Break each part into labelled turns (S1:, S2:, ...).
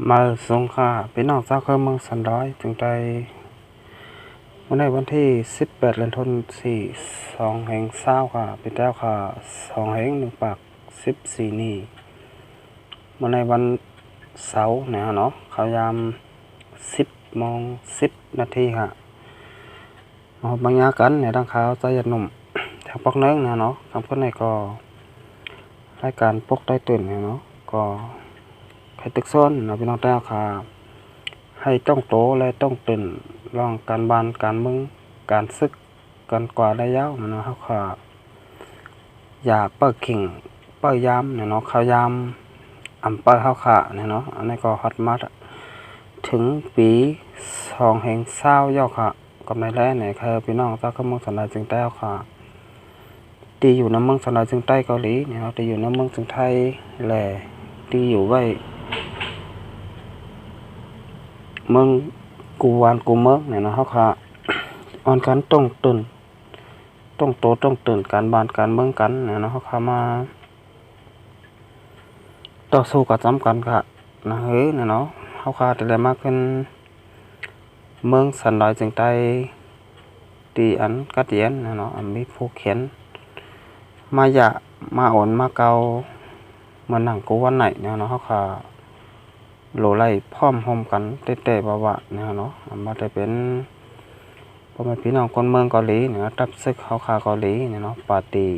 S1: มาสงขลาพี่น้องชาวเมืองสันดอยจึงได้ในวันที่18เดือนธันวาคม2แห่งเศร้าค่ะเป็นเจ้าค่ะ2แห่ง1ปาก14นี้ในวันเสาร์เนี่ยเนาะเขายาม10:10ค่ะบางยากันเนี่ยทางข่าวใจหยัดหนุ่มทางปอกเนื้อเนี่ยเนาะทางเพื่อนในก็รายการปกใต้ตื่นเนี่ยเนาะก็ใครตึกซ้อนนะพี่น้องเจ้าค่ะให้ต้องโตและต้องตื่นลองการบ้านการเมืองการศึกกันกว่าได้ยาวนะเขาค่ะอยากเปิดขิงเปิดยามเนี่ยเนาะเขายามเปิดเขาค่ะเนี่ยเนาะอันนี้ก็ฮอตมากถึงปี2แห่งเศร้าย่อค่ะก็ไม่แล้เนี่ยคือพี่น้องเจ้าก็เมืองสันดาจึงใต้ค่ะที่อยู่ในเมืองสันดาจึงใต้เกาหลีเนี่ยเราที่อยู่ในเมืองจึงไทยแหล่ที่อยู่ไว้เมืองกูวานกูเมืองเนี่ยนะเขาค่ะอ่อนกันต้องตื่นต้องโตต้องตื่นการบ้านการเมืองกันเนี่ยนะเขาค่ะมาต่อสู้กับจำกันค่ะนะเฮ้ยเนี่ยเนาะเขาค่ะแต่ละมากขึ้นเมืองสันดอยจึงใต้ตีอันกัดเย็นเนี่ยเนาะมีผู้เขียนมาอยะมาอ่อนมาเกาเหมือนหนังกูวันไหนเนี่ยเนาะเขาค่ะโหลไล่พร้อมห่มกันเตะๆบ่ๆเนี่ยเนาะมาได้เป็นพ่อแม่พี่น้องคนเมืองเกาหลีเนี่ยตับซึกเขาขาเกาหลีเนี่ยเนาะปาร์ตี้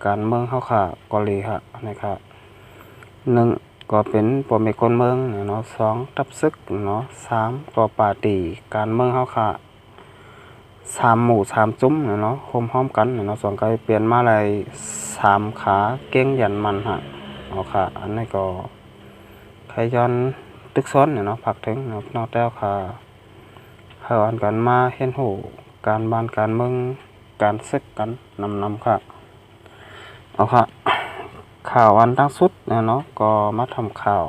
S1: การเมืองเขาขาเกาหลีฮะนะครับ1ก็เป็นพ่อแม่คนเมืองเนี่ยเนาะ2ตับซึกเนาะ3ก็ปาร์ตี้การเมืองเขาขา3หมู่3จุ้มเนี่ยเนาะโฮมพร้อมกันเนี่ยเนาะ2ก็เปลี่ยนมาเลย3ขาเก้งยันมันฮะเอาค่ะอันนี้ก็ใครย้อนตึกซ้อนเนี่ยเนาะผักถึงเนาะนอกแต้วค่ะเฮาอันกันมาเห็นหูการบ้านการเมืองการศึกกันนำค่ะเอาค่ะข่าวอันล่าสุดเนี่ยเนาะก็มาทำข่าว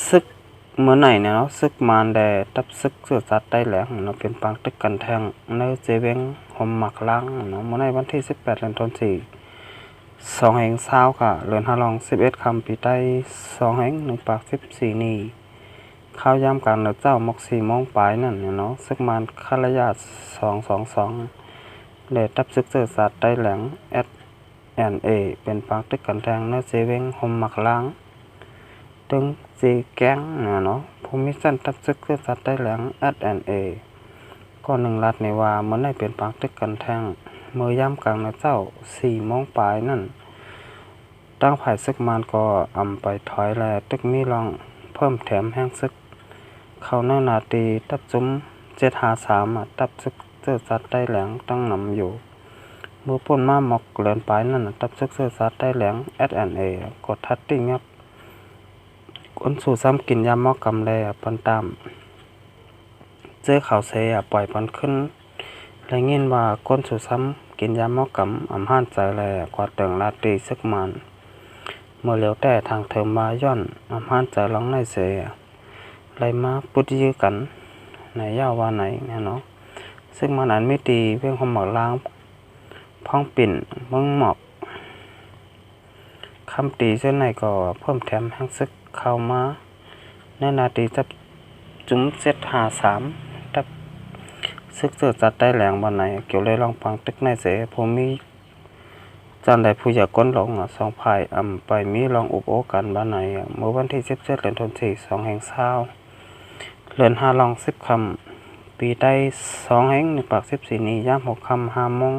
S1: ศึกเมื่อไหร่เนี่ยเนาะศึกมารแดตับศึกเสือสัตว์ได้แหลงเนาะเป็นปางตึกกันแทงในเจเวงหอมหมักล้างเนาะเมื่อในวันที่18เดือนธันวาคม2แห่งเช้าค่ะเรือน5รอง11คำปีใต้2แห่ง1ปาก14นี้ข้าวยามกันเจ้ามก4โมงปลายนั่นเนี่ยเนาะศึกมารคารยา222เลยตับศึกเสือสัตว์ได้แหลงNA เป็นปางตึกกันแทงในเจเวงหอมหมักล้างตึงจีแก้งเนาะภูมิสันตับซึกเลือดสัตว์ได้แหลง SNA ก็1รัฐในว่าเมื่อได้เป็นปางตึกกันแทงเมื่อย่ำกลางในเจ้า4โมงปลายนั่นตั้งภายซึกมานก็ไปถอยแลตึกมีรองเพิ่มแถมแห้งซึกเข้าเนื้อนาตีตับจุ้ม753ตับซึกเลือดสัตว์ได้แหลงตั้งนำอยู่เมื่อป่นมาหมอกเลือนปลายนั่นตับซึกเลือดสัตว์ได้แหลง SNA กดทัดติ้งยับคนสู่ซ้ำกินยามอกกำแลปันตามเจอข่าวเสียปล่อยปันขึ้นและเงินว่าคนสู่ซ้ำกินยามอกกำห้านใจแลกว่าเติงลาตีซึกมันเมื่อเหลียวแต่ทางเทอมมาย่อนห้านใจร้องในเสียไรมาปุดยื้อกันในย่าว่าไหนเนี่ยเนาะซึ่งมันอันไม่ตีเพียงความหมอกล้างพ้องปิ่นเมืองหมอกคำตีเส้นไหนก็เพิ่มแถมแห้งซึกเข้ามาในนาทีจับจุ้ม753ตับซึกเสือจัดได้แหลงวันไหนเกี่ยวเลยลองฟังตึกในเสภูมิจันได้ผู้อยากก้นหลง2ภายไปมีลองอุบโอกันบ้านไหนเมื่อวันที่17เดือนธันวาคม2แห่งเช้าเรือน5ลอง10คำปีได้2แห่ง1ปาก14นี้ย่ำ6คำ5โมง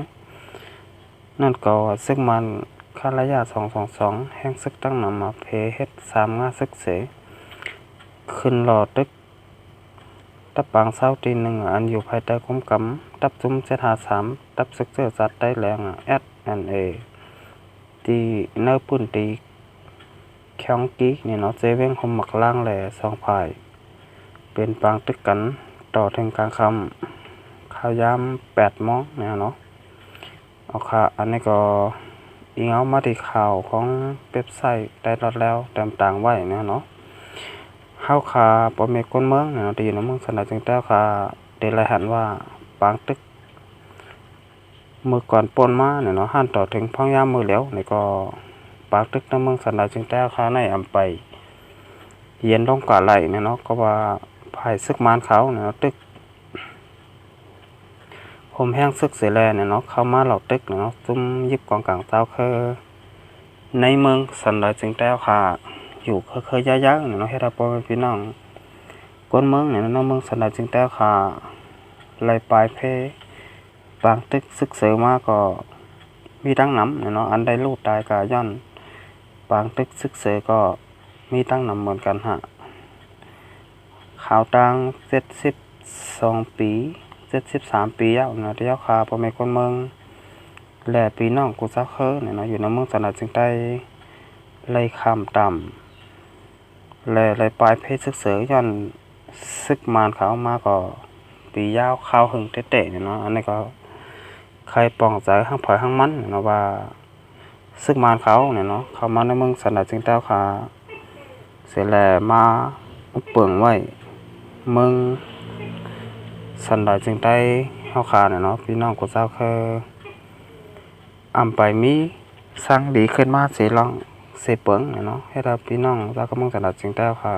S1: นั่นก็ซึกมันคารยา222แห่งซึกตั้งนำมาเพเฮ็ด3งาซึกเสขึ้นหล่อตึกตับปางเศร้าตีหนึ่งอันอยู่ภายใต้คุ้มกำตับจุ้ม753ตับซึกเสือสัตว์ได้แรงSNA ตีเนื้อปุ่นตีแข็งกี้เนี่ยเนาะเจเว้งหอมหมักล่างแหล่2ภายเป็นปางตึกกันต่อถึงกลางคำข้าวยาม8โมงเนี่ยเนาะเอาค่ะอันนี้ก็อีเอามาที่ข่าวของเว็บไซต์ได้รอดแล้วเต็มต่างไว้เนี่ยเนาะข้าวขาปอมเมก้นเมืองเนี่ยดีนะเมืองสนาจึงแต้วขาเดลหันว่าปางตึกเมื่อก่อนปนมาเนี่ยเนาะหันต่อถึงพ่องยามมือแล้วเนี่ยก็ปางตึกในเมืองสนาจึงแต้วขาในไป เย็นลงกว่าไหลเนี่ยเนาะก็ว่าภายซึกมานเขาเนี่ยตึกผมแห้งซึกเสียแลเนี่ยเนาะเข้ามาเหล่าตึกเนาะซุ่มยิบกองกลางเจ้าคือในเมืองสันดอยจึงแต้วค่ะอยู่เคยยะๆเนี่ยเนาะให้เราพ่อแม่พี่น้องก้นเมืองเนี่ยเนาะเมืองสันดอยจึงแต้วค่ะไหลปลายเพบางตึกซึกเสือมาก็มีตั้งน้ำเนี่ยเนาะอันใดลูกตายกาย่อนบางตึกซึกเสือก็มีตั้งน้ำเหมือนกันฮะข่าวตัง72 ปี73 ปีแล้วนะที่เจ้าคาพ่อแม่คนเมืองและพี่น้องกูซักเคอเนี่ยเนาะอยู่ในเมืองสันดอยจึงได้ไล่ข้ามต่ำและไล่ปลายเพศซึกเสือย้อนซึกมารเขามาก็ปียาวข้าวหึงเตะๆเนี่ยเนาะอันนี้ก็ใครปองใจห้างผอยห้างมันเนาะว่าซึกมารเขาเนี่ยเนาะเข้ามาในเมืองสันดอยจึงได้ค่ะเสร็จแล้วมาเปิ่งไว้เมืองสันดอยจึงได้เฮาคาเนี่ยเนาะพี่น้องกูเจ้าคือไปมีสร้างดีขึ้นมาเสียลองเสียเปิงเนี่ยเนาะให้เราพี่น้องเจ้าก็เมืองสันดอยจึงได้ค่ะ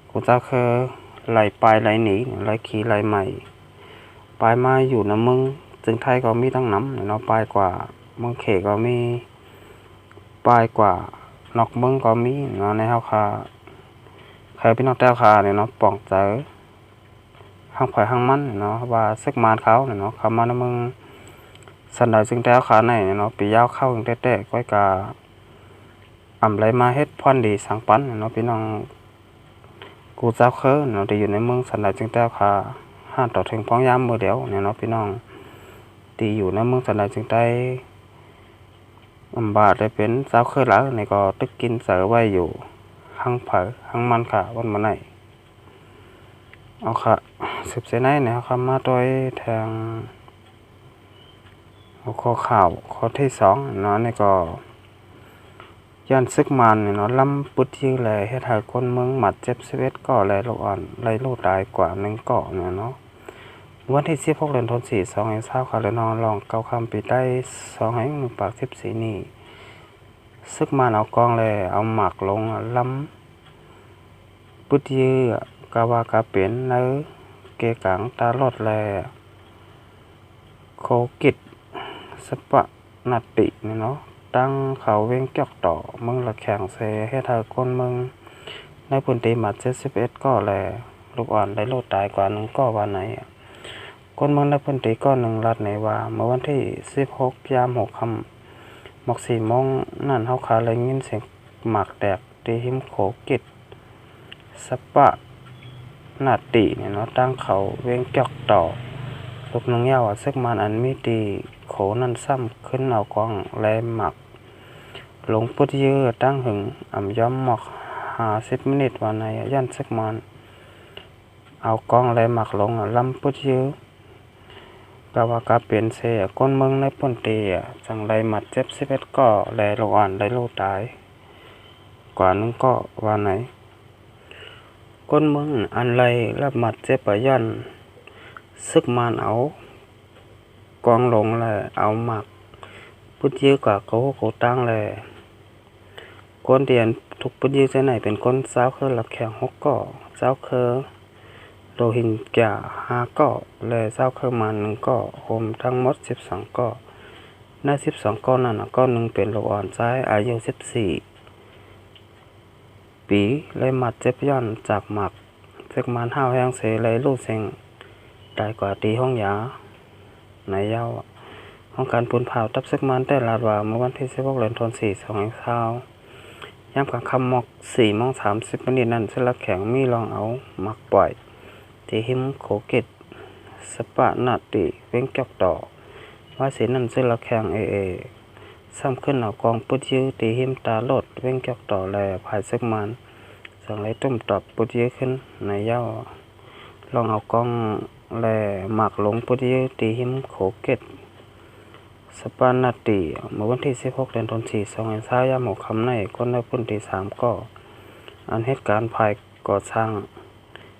S1: กูเจ้าคือไหลปลายไหลหนีไหลขี่ไหลใหม่ปลายมาอยู่ในเมืองจึงไทยก็มีตั้งน้ำเนี่ยเนาะปลายกว่าเมืองเขก็มีปลายกว่านอกเมืองก็มีเนาะในเฮาคาใครพี่น้องแต้วคาเนี่ยเนาะป่องใจห้างผอยห้างมันเนาะว่าซึกมารเขาเนี่ยเนาะเขามาในเมืองสันดอยจึงแต้วคาในเนาะปียาวเข้าถึงเตะๆก้อยกาไหลมาเฮ็ดพรดีสังปันเนาะพี่น้องกูเจ้าเคอเนาะที่อยู่ในเมืองสันดอยจึงแต้วคาห้าต่อถึงพ้องยามมือเดียวเนี่ยเนาะพี่น้องที่อยู่ในเมืองสันดอยจึงได้บาดได้เป็นเจ้าเคอแล้วนี่ก็ตึกกินเสือไว้อยู่ห้างเผอห้างมันค่ะวันมาไหนเอาค่ะสืบเสนเนี่ยครับมาโดยทางข้อข่าวข้อที่2เนาะนี่ก็ย้อนซึกมันเนาะลำปุดยื้อแลให้ทายคนเมืองหมัดเจ็บ11ก่อแลลูกอ่อนไล่ลูกตายกว่า1ก่อเนี่ยเนาะวันที่16เดือนธันวาคม2020ค่ะแล้วนอนลองเก้าคำปีได้2แห่ง1ปาก14นี่ซึกมันเอากองแลเอาหมักลงลำปุดยื้อกาวากาเป็นในเกกังตาลอดแลโคกิจสปะนัตติเนี่ยเนาะตั้งเขาเว้งเกี่ยวต่อเมืองละแข่งเซให้ทายคนเมืองในพื้นที่หมัด71ก็แลลูกอ่อนได้โลดตายกว่า1ก็ว่าไหนคนเมืองในพื้นที่ก็1รัฐในว่าเมื่อวันที่16ยาม6ค่ำหมอก4โมงนั่นเฮาคาเลยยินเสียงหมากแตกที่หิมโขกิจสปะนาติเนี่ยเนาะตั้งเขาเว้งเกี่ยวต่อลูกน้องยาวซึกมันอันมีตีโขนั่นซ้ำขึ้นเอากองแลหมักหลงพุทธยื้อตั้งหึงย้อมหมอก50 มินิวันในย่านซึกมันเอากองแลหมักลงลำพุทธยื้อกาวากาเปลี่ยนเสียก้นเมืองในปนเตียจังไรหมัด71ก็แลลูกอ่อนได้ลูกตายกว่า1ก็ว่าไหนก้นเมืองอันไรรับหมัดเจ็บปะย่อนซึกมันเอากองลงแลเอาหมักพุทธยื้อกว่าเขาตั้งแลก้นเดียนทุกพุทธยื้อจะไหนเป็นก้นเจ้าเคอหลับแข่ง6ก็เจ้าเคอโรหิงญา5ก็และเจ้าเคอมัน1ก็รวมทั้งหมด12ก็ใน12ก็นั้นก็1เป็นลูกอ่อนซ้ายอายุ14 ปีเลยหมัดเจ็บย่อนจากหมักซึกมันห้าวแห้งเสเลยลูกเซ็งตายกว่าตีห้องยาในเย้าห้องการปูนเผาตับซึกมันแต่ลาดว่าเมื่อวันที่16เดือนธันวาคม2020ย่ำกลางค่ำหมอก4:30 นนั้นเส้นลักแข็งมีลองเอาหมักปล่อยที่หิมโขกิจสปะนาติเว้งเกี่ยวต่อว่าสีนั้นเส้นลักแข็งซ้ำขึ้นเอากองปุดยื้อตีหิมตาโลดเว้งเกี่ยวต่อแลภายซึกมันสังไรต้มตอบปุดยื้อขึ้นในเย้าลองเอากองแลหมักลงปุดยื้อตีหิมโขกิจสปานาติเมื่อวันที่16เดือนธันวาคม2020ยาม6ค่ำในคนในพื้นที่3ก็อันเหตุการณ์ภายก่อสร้าง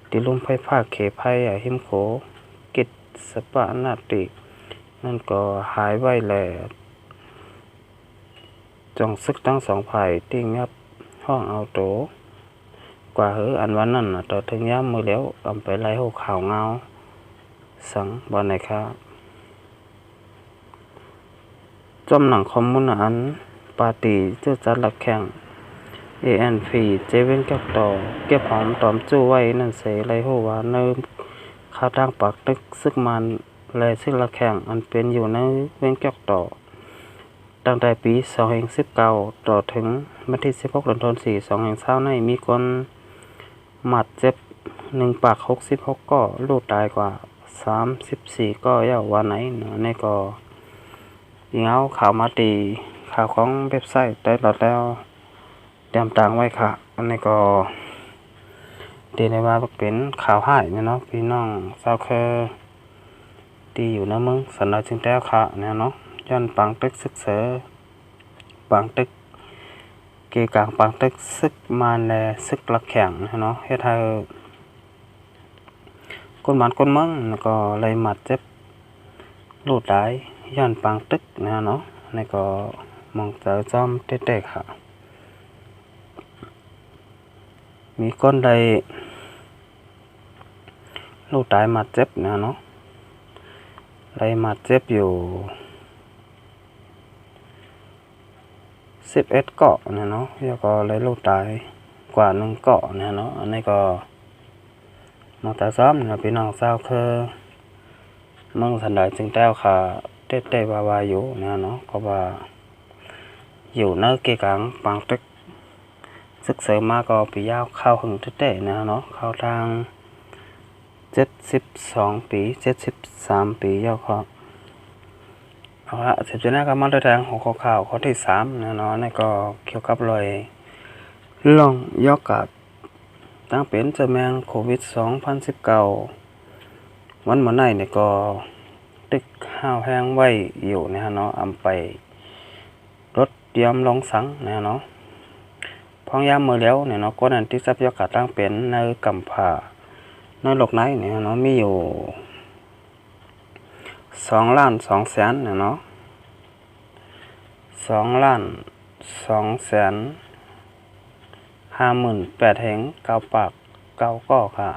S1: ที่ลุ่มไฟฟ้าเขไผ่หิมโขกิจสปานาตินั่นก็หายไว้แลจองซึกทั้ง2ฝ่ายที่งับห้องเอาโต กว่าอันวันนั้นต่อถึงย้ำมือแล้วอำไปไล่หูข่าวเงาสังบอลไหนครับจอมหนังคอมมุนอันปาร์ตี้เจ้าจัดหลักแข่ง ANP เจเว้นกับต่อเก็บหอมตอมจู้ไว้นั่นเสไล่หูว่าเนิ่มข้าวทางปากตึกซึกมันและซึกหลักแข่งอันเป็นอยู่ในเว้นกับต่อตั้งแต่ปี2019ต่อถึงวันที่16 เดือนธันวาคม2020ในมีคนหมัดเจ็บ1ปาก66ก็ลูกตายกว่า34ก็ยาววันไหนเนาะในก็ยิงเอาข่าวมาตีข่าวของเว็บไซต์ได้หลอดแล้วเตรียมต่างไว้ค่ะอันนี้ก็ดีในว่าเป็นข่าวหายเนาะพี่น้องชาวเคตีอยู่นะมึงสันดาจึงแต้วค่ะเนี่ยเนาะย้อนปังตึกซึกเสือปังตึกเกกลางปังตึกซึกมาแลซึกหลักแข่งเนาะเฮ็ดให้คนบ้านคนเมืองแล้วก็เลยหมัดเจ็บลูดได้ย้อนปังตึกเนาะนี่ก็มองเจอจอมเต๊ะๆค่ะมีคนใดลูกตายหมัดเจ็บเนาะเลยหมัดเจ็บอยู่11เกาะเนาะแล้วก็เลยลูกตายกว่า1เกาะเนาะอันนี้ก็มองตาซ้อมนะพี่น้องชาวคือเมืองสันดาจึงแต้วค่ะเต๊ะๆวาอยู่เนาะก็ว่าอยู่ในเกกลางปังตึกศึกเสริมมาก็ปียาวเข้าหึงเต๊ะๆเนาะเข้าทาง72 ปี73 ปียาวเขาเอาละเสร็จแล้วก็มาด้วยทางหัวข่าวข้อที่3เนาะนี่ก็เกี่ยวกับรอยลองยอกกัดตั้งเป็นเจ้าแมงโควิด2019วันมื้อไหนนี่ก็ตึกห้าวแห้งไว้อยู่เนาะอำไปรถเตรียมลงสังเนาะพองยามมื้อแล้วเนาะคนอันที่ทรัพยากรตั้งเป็นในกำผาในโลกไหนเนาะมีอยู่2,200,000เนาะ2,258,9 แห่ง9ปาก9ก้อค่ะ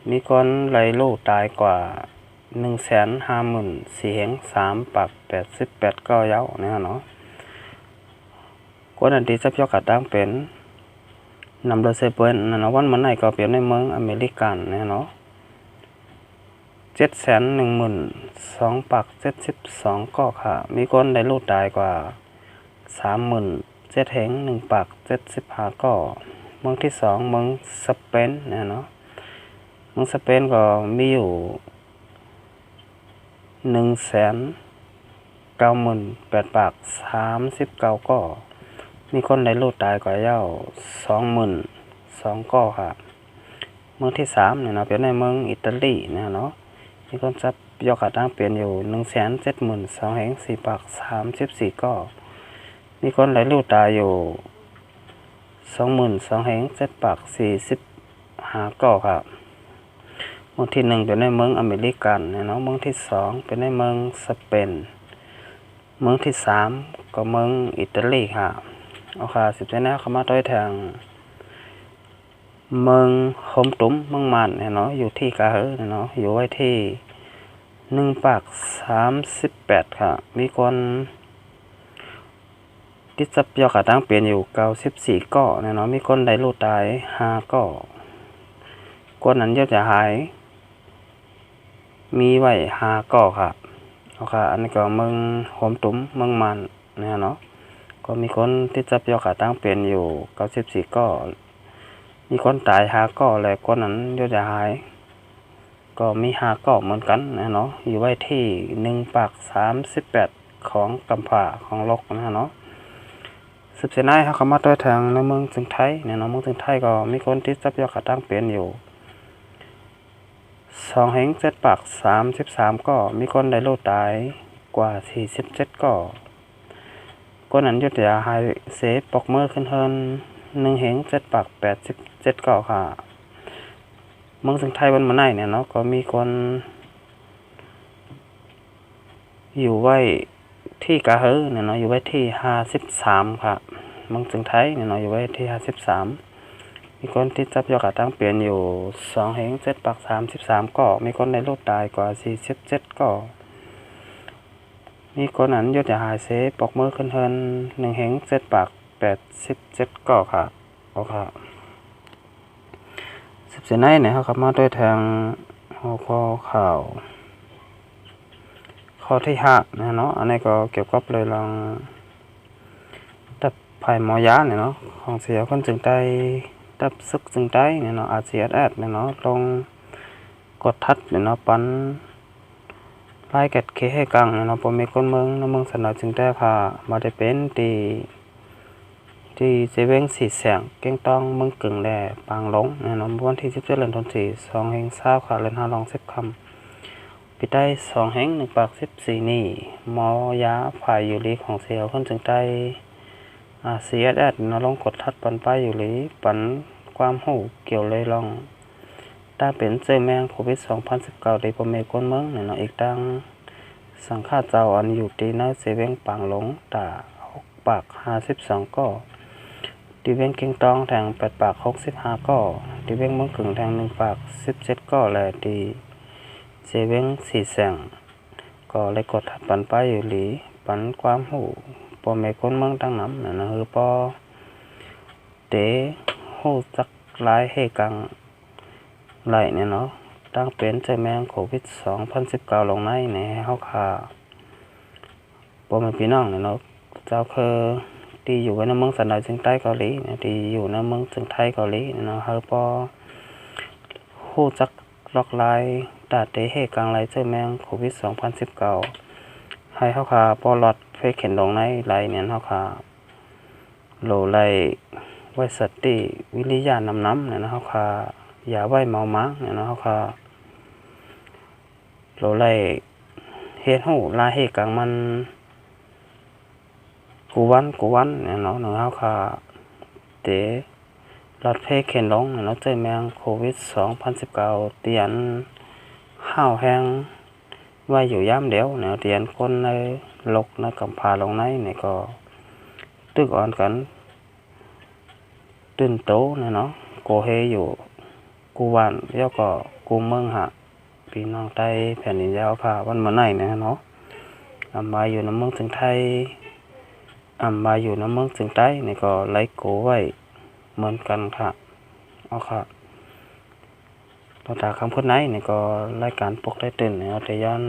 S1: มีคนไหลลูกตายกว่า154,000แห่ง3ปาก88ก้อยาวเนาะคนอันที่ทรัพยากรตั้งเป็นนำโดยเซเปิลเนาะวันมื้อไหนก็เปลี่ยนในเมืองอเมริกันเนาะ712,000 ปาก72ก็ค่ะมีคนได้ลูกตายกว่า37,000แห่ง1ปาก75ก็เมืองที่2เมืองสเปนเนาะเมืองสเปนก็มีอยู่198,000 ปาก39ก็มีคนได้ลูกตายกว่ายาว22,000ก็ค่ะเมืองที่3เนาะเป็นในเมืองอิตาลีเนาะมีคนทรัพยากรตั้งเป็นอยู่172,000แห่ง4ปาก34ก็มีคนไหลลูกตายอยู่22,000แห่ง7ปาก45ก็ครับเมืองที่1เป็นในเมืองอเมริกันเนาะเมืองที่2เป็นในเมืองสเปนเมืองที่3ก็เมืองอิตาลีค่ะเอาค่ะ10แนวเข้ามาด้วยทางเมืองโฮมตุ้มเมืองมันเนาะอยู่ที่กาเฮเนาะอยู่ไว้ที่1ปาก38ค่ะมีคนที่ทรัพยากรตั้งเป็นอยู่94ก็เนาะมีคนได้ลูกตาย5ก็คนนั้นจะหายมีไว้5ก็ค่ะเอาค่ะอันนี้ก็เมืองโฮมตุ้มเมืองมันเนาะก็มีคนที่ทรัพยากรตั้งเป็นอยู่94ก็มีคนตาย5ก็และคนนั้นจะหายก็มี5ก็เหมือนกันเนาะอยู่ไว้ที่1ปาก38ของกำผาของโลกเนาะสืบเสนายเขามาด้วยทางในเมืองจึงไทยเนาะเมืองจึงไทยก็มีคนที่ทรัพยากรตั้งเป็นอยู่2แห่ง7ปาก33ก็มีคนได้ลูกตายกว่า47ก็คนนั้นจะหายเสปอกเมื่อขึ้นเฮิน1แห่ง7ปาก87ก็ค่ะเมืองจึงไทยวันมื้อไหนเนาะก็มีคนอยู่ไว้ที่กาเฮเนาะอยู่ไว้ที่53ค่ะเมืองจึงไทยเนาะอยู่ไว้ที่53 มีคนที่จับยอดขาตั้งเปลี่ยนอยู่2เหง7ปาก33ก่อมีคนในรูดตายกว่า47ก่อมีคนนั้นยศจะหายเซปอกมือขึ้นเฮิน1เหง7ปาก87ก่อค่ะโอค่ะ14ในเนี่ยเขาขับมาด้วยทางหัวข้อข่าวข้อที่5นะเนาะอันนี้ก็เกี่ยวกับเลยลองตับภายหมอยาเนี่ยเนาะของเสียคนจึงได้ตับซึกจึงได้เนี่ยเนาะRCSSเนี่ยเนาะลงกดทัดเนี่ยเนาะปันไล่แกดเคให้กังเนี่ยเนาะผมมีคนเมืองในเมืองสนามจึงได้ค่ะมาได้เป็นที่เซเว่งสีแสงเก้งต้องเมืองกึ่งแด่ปางหลงเนี่ยเนาะวันที่17เดือนธันวาคม2เฮง20ค่ะเล่น5ลอง10คำปิดได้2เฮง1ปาก14นี่หมอยาฝ่ายอยู่ลีของเสียวคนจึงได้CSS เนาะลงกดทัดปันไปอยู่ลีปันความหูเกี่ยวเลยลองถ้าเป็นเจอแมงโควิด2019ได้ประเมกวนเมืองเนี่ยเนาะอีกดังสังฆาเจ้าอันอยู่ที่ในเซเว่งปางหลงตา6ปาก52ก็ดีเว้งเก่งตองแทง8ปาก65ก็ดีเว้งเมืองกึ่งแทง1ปาก17ก็และดีเซเว่ง4แสงก็เลยกดทัดปันไปอยู่หลีปันความหูปอเมคนเมืองตั้งน้ำนะคือปอเตหูจักลายให้กังไหลเนี่ยเนาะตั้งเป็นเจอแมงโควิด2019ลงในเนี่ยเฮาค่ะปอเมพี่น้องเนี่ยเนาะเจ้าคือที่อยู่ในเมืองสันดานเชียงใต้เกาหลีเนี่ยที่อยู่ในเมืองเชียงไทยเกาหลีเนาะเฮาปอหูจักลอกลายตาเตให้กังไหลเจอแมงโควิด2019ให้เฮาค่ะปอหลอดเฟซเข็นลงในไหลเนี่ยเฮาค่ะโลไหลไว้สติวิริยานำเนี่ยนะเฮาค่ะอย่าไว้เมามักเนี่ยนะเฮาค่ะโลไหลเฮ็ดฮู้ลาเฮ็ดกังมันกูวันเนี่ยเนาะเฮาค่ะเตหลอดเฟซเข็นลงเนี่ยเนาะเจอแมงโควิด2019เตียนห้าวแห้งไว้อยู่ยามเดียวเนี่ยเตียนคนในลกในกำพาลงในเนี่ยก็ตึกอ่อนกันตื่นโตเนี่ยเนาะโกเฮอยู่กูวันแล้วก็กูเมืองหะพี่น้องใต้แผ่นดินยาวค่ะวันเมื่อไหร่เนี่ยเนาะมาอยู่ในเมืองถึงไทยมาอยู่ในเมืองถึงใต้เนี่ยก็ไล่โกไว้เหมือนกันค่ะเอาค่ะต่อจากคำพูดไหนเนี่ยก็รายการปกได้ตื่นเนี่ยแต่ย้อน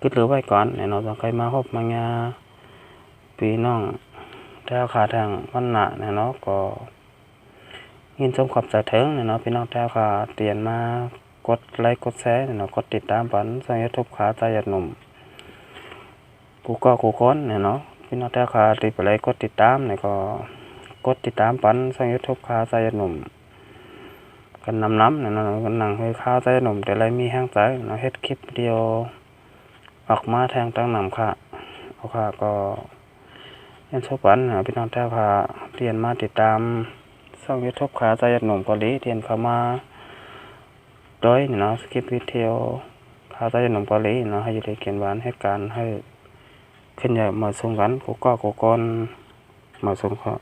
S1: คิดหรือไว้ก่อนเนี่ยเนาะต้องใครมาพบมางาพี่น้องแถวขาทางวันหน้าเนี่ยเนาะก็ยินชมขอบใจถึงเนี่ยเนาะพี่น้องแถวขาเตียนมากดไลค์กดแชร์เนี่ยเนาะกดติดตามปันช่อง YouTube ขาใจหยัดหนุ่มกูคนเนี่ยเนาะพี่น้องแถวขาติดไปไลค์กดติดตามเนี่ยก็กดติดตามปันช่อง YouTube ขาใจหยัดหนุ่มกันน้ำเนี่ยเนาะกันหนังให้ขาใจหนุ่มแต่ไรมีแห้งใจเนาะเฮ็ดคลิปเดียวออกมาแทงตั้งนำค่ะเอาค่ะก็ยันชอบปันพี่น้องแถวขาเรียนมาติดตามช่อง YouTube ขาใจหยัดหนุ่มเกาหลีเรียนเข้ามาโดยเนาะสคริปต์วิดีโอขาใจหยัดหนุ่มเกาหลีเนาะให้อยู่ในเขียนหวานให้การให้ขึ้นใหญ่มาส่งกันกูคนมาส่งครับ